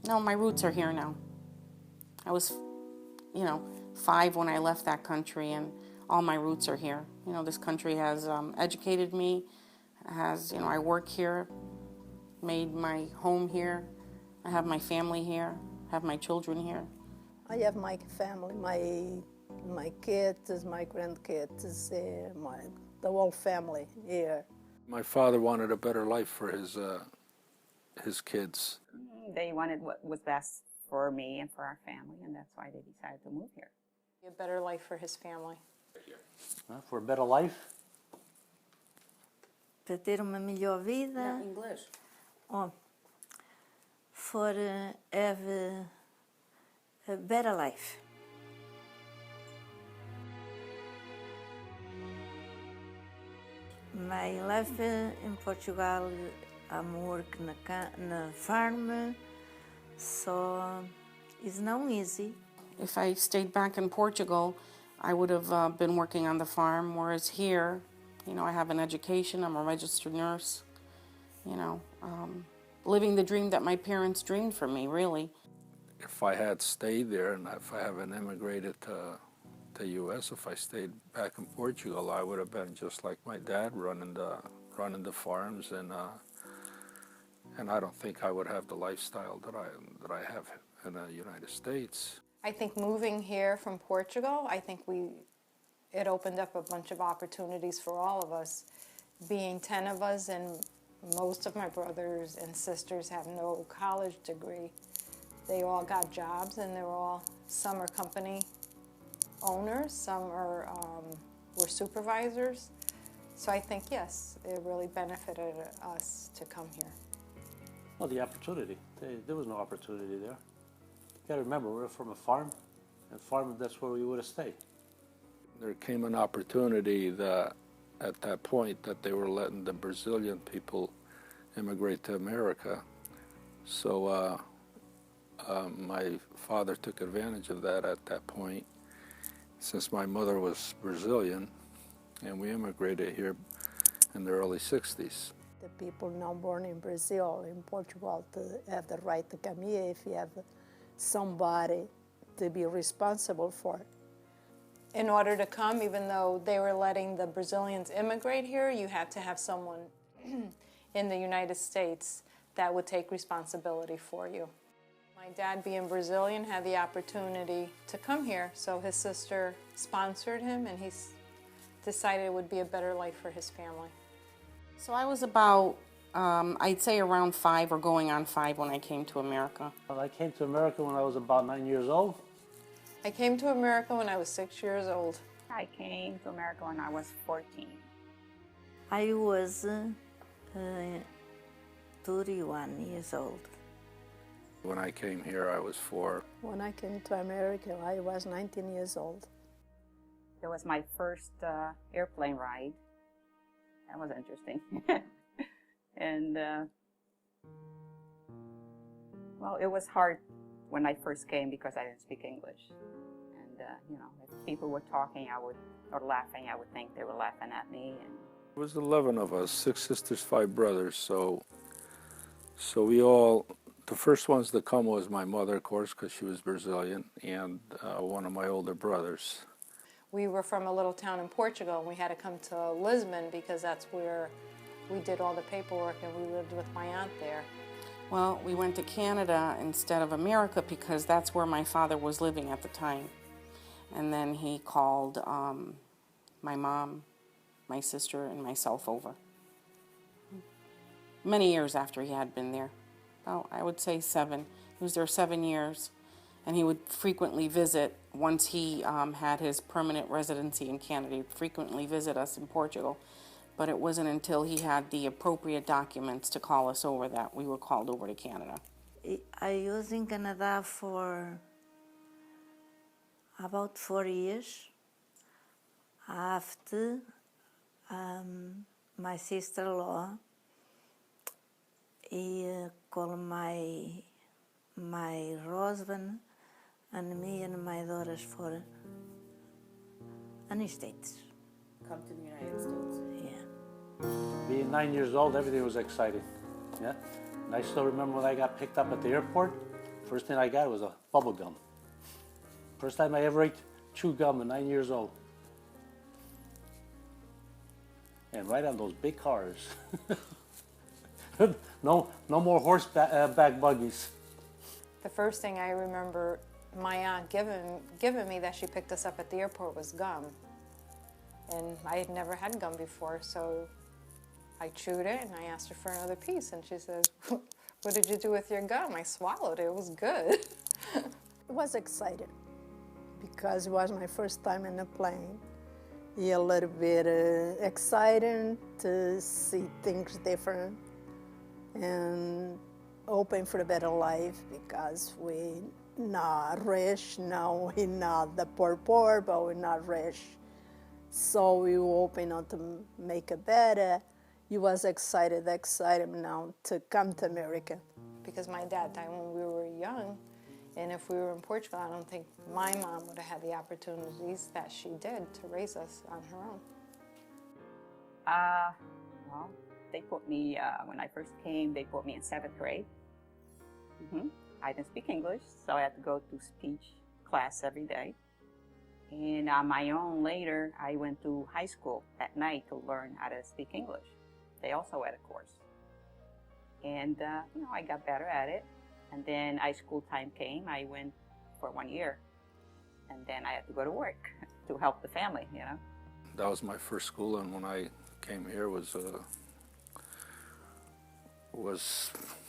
No, my roots are here now. I was, 5 when I left that country, and all my roots are here. This country has educated me, I work here, made my home here. I have my family here, have my children here. I have my family, my kids, my grandkids, the whole family here. My father wanted a better life for his kids. They wanted what was best for me and for our family, and that's why they decided to move here. A better life for his family. For a better life? Para ter uma melhor vida. English. Oh, for have a better life. My life in Portugal, I'm working na farm, so it's not easy. If I stayed back in Portugal, I would have been working on the farm, whereas here, I have an education, I'm a registered nurse, living the dream that my parents dreamed for me, really. If I had stayed there and if I haven't immigrated to the U.S., if I stayed back in Portugal, I would have been just like my dad, running the farms, and I don't think I would have the lifestyle that I have in the United States. I think moving here from Portugal, it opened up a bunch of opportunities for all of us. Being 10 of us, and most of my brothers and sisters have no college degree. They all got jobs, and some are company owners, some were supervisors. So I think, yes, it really benefited us to come here. Well, the opportunity. There was no opportunity there. You got to remember, we're from a farm, and farm, that's where we would have stayed. There came an opportunity that, at that point, that they were letting the Brazilian people immigrate to America. So my father took advantage of that at that point, since my mother was Brazilian, and we immigrated here in the early 60s. The people now born in Brazil, in Portugal, to have the right to come here if you have somebody to be responsible for. In order to come, even though they were letting the Brazilians immigrate here, you had to have someone in the United States that would take responsibility for you. My dad, being Brazilian, had the opportunity to come here, so his sister sponsored him, and he decided it would be a better life for his family. So I was about, I'd say around 5 or going on 5 when I came to America. Well, I came to America when I was about 9 years old. I came to America when I was 6 years old. I came to America when I was 14. I was 31 years old. When I came here, I was 4. When I came to America, I was 19 years old. It was my first airplane ride. That was interesting. And, well, it was hard when I first came because I didn't speak English. And, if people were talking or laughing, I would think they were laughing at me. And There was 11 of us, 6 sisters, 5 brothers, so we all, the first ones to come was my mother, of course, because she was Brazilian, and one of my older brothers. We were from a little town in Portugal, and we had to come to Lisbon because that's where we did all the paperwork, and we lived with my aunt there. Well, we went to Canada instead of America because that's where my father was living at the time. And then he called my mom, my sister, and myself over. Many years after he had been there. About, I would say 7. He was there 7 years. And he would frequently visit, once he had his permanent residency in Canada, he'd frequently visit us in Portugal. But it wasn't until he had the appropriate documents to call us over that we were called over to Canada. I was in Canada for about 4 years. After my sister-in-law, he called my husband and me and my daughters for an States. Come to the United States. Yeah. Being 9 years old, everything was exciting. Yeah. And I still remember when I got picked up at the airport. First thing I got was a bubble gum. First time I ever ate chewed gum at 9 years old. And right on those big cars. No more horseback buggies. The first thing I remember my aunt giving me that she picked us up at the airport was gum. And I had never had gum before, so I chewed it and I asked her for another piece. And she says, "What did you do with your gum?" I swallowed it. It was good. I was excited because it was my first time in a plane. Yeah, a little bit exciting to see things different and open for a better life because we not rich, now we not the poor, but we're not rich. So we open up to make it better. He was excited now to come to America. Because my dad died when we were young, and if we were in Portugal, I don't think my mom would have had the opportunities that she did to raise us on her own. Well, they put me, when I first came, they put me in 7th grade. I didn't speak English, so I had to go to speech class every day. And on my own later, I went to high school at night to learn how to speak English. They also had a course. And, I got better at it. And then high school time came. I went for 1 year. And then I had to go to work to help the family, That was my first school, and when I came here was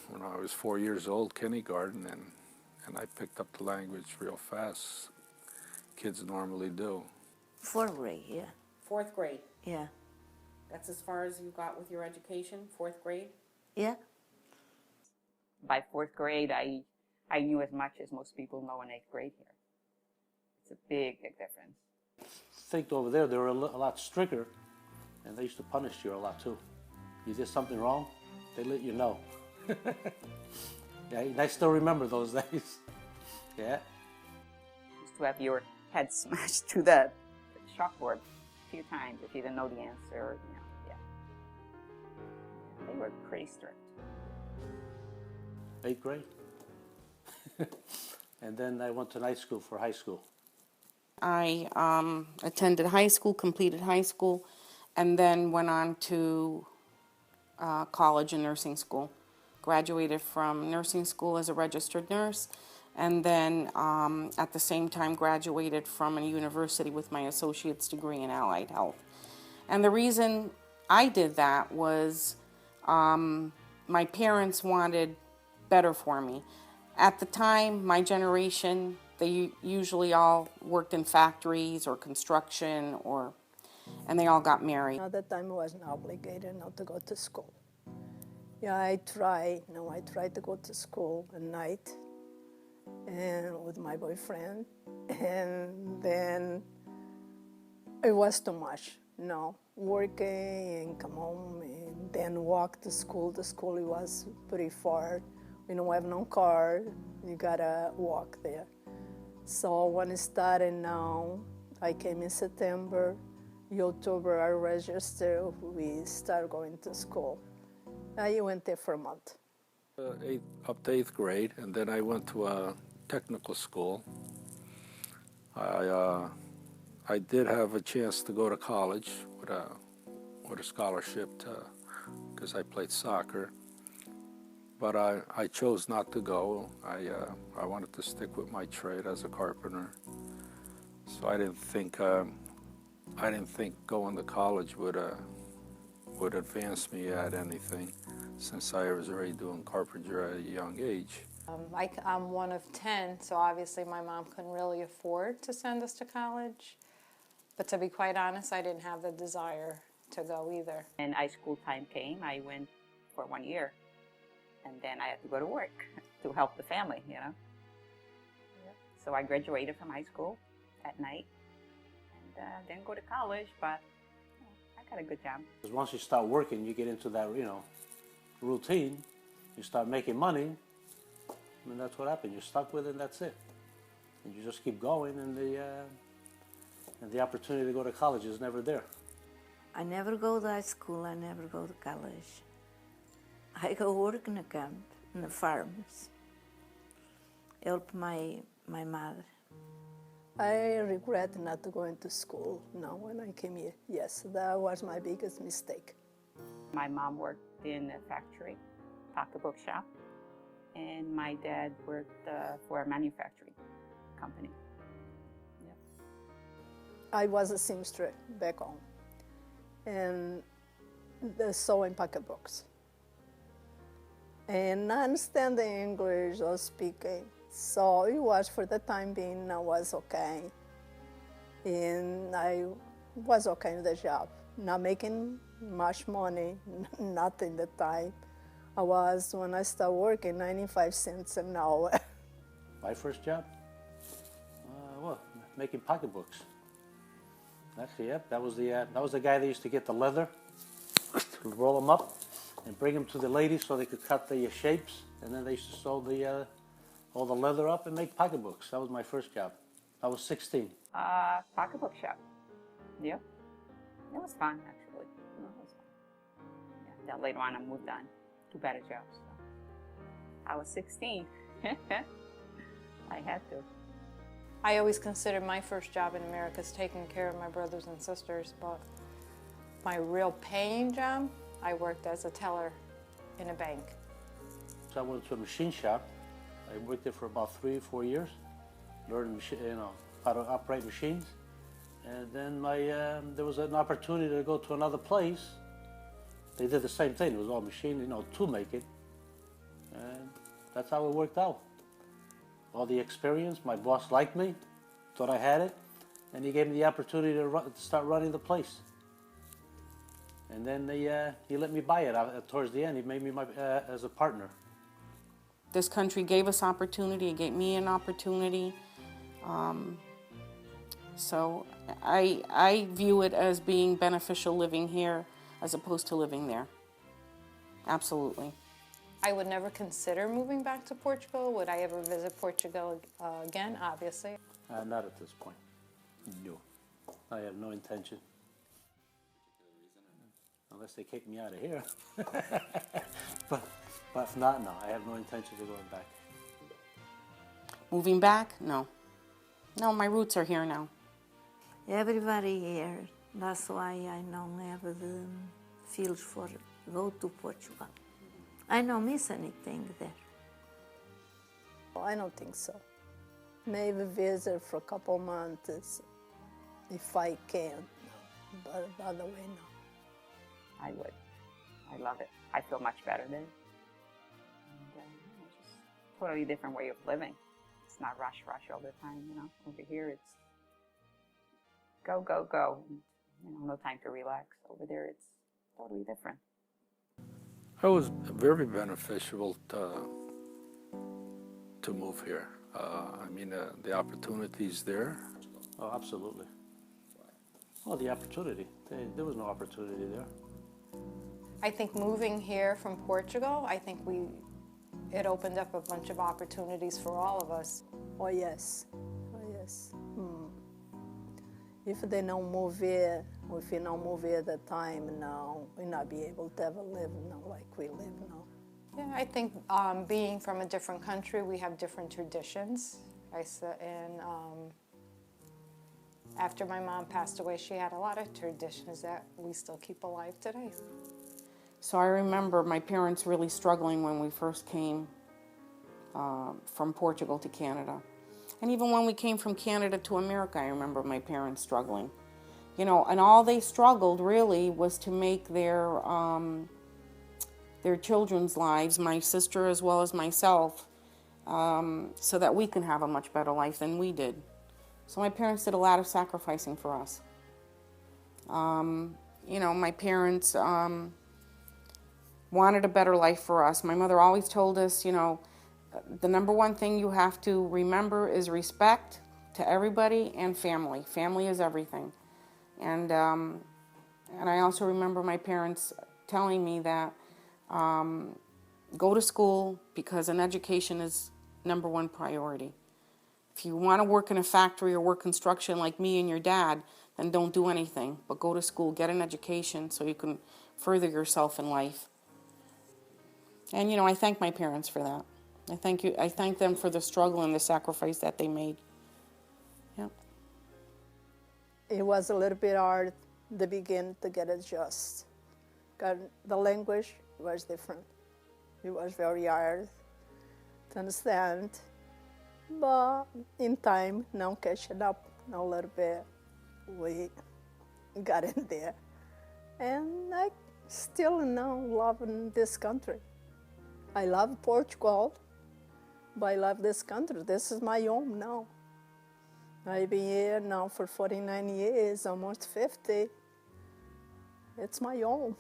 when I was 4 years old, kindergarten, and I picked up the language real fast. Kids normally do. 4th grade, yeah. 4th grade. Yeah. That's as far as you got with your education, 4th grade? Yeah. By 4th grade, I knew as much as most people know in 8th grade here. It's a big, big difference. I think over there they were a lot stricter, and they used to punish you a lot too. You did something wrong, they let you know. Yeah, and I still remember those days. Yeah. Used to have your head smashed to the chalkboard a few times if you didn't know the answer. Yeah. They were pretty strict. 8th grade. And then I went to night school for high school. I attended high school, completed high school, and then went on to college and nursing school. Graduated from nursing school as a registered nurse, and then at the same time graduated from a university with my associate's degree in allied health. And the reason I did that was my parents wanted better for me. At the time, my generation, they usually all worked in factories or construction, and they all got married. At that time, I wasn't obligated not to go to school. Yeah, I tried to go to school at night and with my boyfriend, and then it was too much. Working and come home and then walk to school. The school, it was pretty far. We don't have no car. You gotta walk there. So when it started now, I came in September. In October, I registered. We started going to school. I went there for a month. Up to 8th grade, and then I went to a technical school. I did have a chance to go to college with a scholarship because I played soccer, but I chose not to go. I wanted to stick with my trade as a carpenter, so I didn't think going to college would advance me at anything, since I was already doing carpentry at a young age. I'm one of 10, so obviously my mom couldn't really afford to send us to college. But to be quite honest, I didn't have the desire to go either. When high school time came, I went for 1 year. And then I had to go to work to help the family, So I graduated from high school at night and didn't go to college, but I got a good job. Because once you start working, you get into that, routine. You start making money, and that's what happened. You're stuck with it, and that's it. And you just keep going, and the opportunity to go to college is never there. I never go to high school, I never go to college. I go work in a camp, in the farms. help my mother. I regret not going to school now when I came here. Yes, that was my biggest mistake. My mom worked in a factory, pocketbook shop, and my dad worked for a manufacturing company. Yep. I was a seamstress back home, and the sewing pocketbooks. And not understanding English or speaking, so it was for the time being. I was okay, and I was okay with the job. Not making much money, nothing the time. I was, when I started working, 95 cents an hour. My first job? Well, making pocketbooks. Actually, yep, that was the guy that used to get the leather, roll them up, and bring them to the ladies so they could cut the shapes, and then they used to sew all the leather up and make pocketbooks. That was my first job. I was 16. Pocketbook shop. Yep. It was fun, actually. It was fun. Yeah, then later on, I moved on to better jobs. So. I was 16. I had to. I always considered my first job in America as taking care of my brothers and sisters, but my real paying job, I worked as a teller in a bank. So I went to a machine shop. I worked there for about 3 or 4 years, learned how to operate machines. And then there was an opportunity to go to another place. They did the same thing. It was all machine, to make it. And that's how it worked out. All the experience, my boss liked me, thought I had it, and he gave me the opportunity to start running the place. And then he let me buy it towards the end. He made me as a partner. This country gave us opportunity, it gave me an opportunity. So I view it as being beneficial living here as opposed to living there. Absolutely. I would never consider moving back to Portugal. Would I ever visit Portugal again? Obviously. Not at this point. No. I have no intention. Unless they kick me out of here. but if not, no. I have no intention of going back. Moving back? No. No, my roots are here now. Everybody here, that's why I don't have the feels for go to Portugal. I don't miss anything there. I don't think so. Maybe visit for a couple months if I can, but the other way, no. I would. I love it. I feel much better there. And, it's just a totally different way of living. It's not rush all the time, Over here, it's go, go, go. And, no time to relax. Over there, it's totally different. It was very beneficial to move here. The opportunities there. Oh, absolutely. Well, the opportunity. There was no opportunity there. I think moving here from Portugal, I think it opened up a bunch of opportunities for all of us. Oh, yes. Oh, yes. If they don't move here, or if you don't move here at the time, no, we'll not be able to ever live like we live now. Yeah, I think being from a different country, we have different traditions. After my mom passed away, she had a lot of traditions that we still keep alive today. So I remember my parents really struggling when we first came from Portugal to Canada. And even when we came from Canada to America, I remember my parents struggling. And all they struggled really was to make their children's lives, my sister as well as myself, so that we can have a much better life than we did. So my parents did a lot of sacrificing for us. My parents wanted a better life for us. My mother always told us, the number one thing you have to remember is respect to everybody and family. Family is everything. And I also remember my parents telling me that go to school because an education is number one priority. If you want to work in a factory or work construction like me and your dad, then don't do anything. But go to school, get an education so you can further yourself in life. And, I thank my parents for that. I thank them for the struggle and the sacrifice that they made. Yep. It was a little bit hard to begin to get adjusted. The language was different. It was very hard to understand. But in time, now catching up a little bit, we got in there. And I still now loving this country. I love Portugal, but I love this country. This is my home now. I've been here now for 49 years, almost 50. It's my home.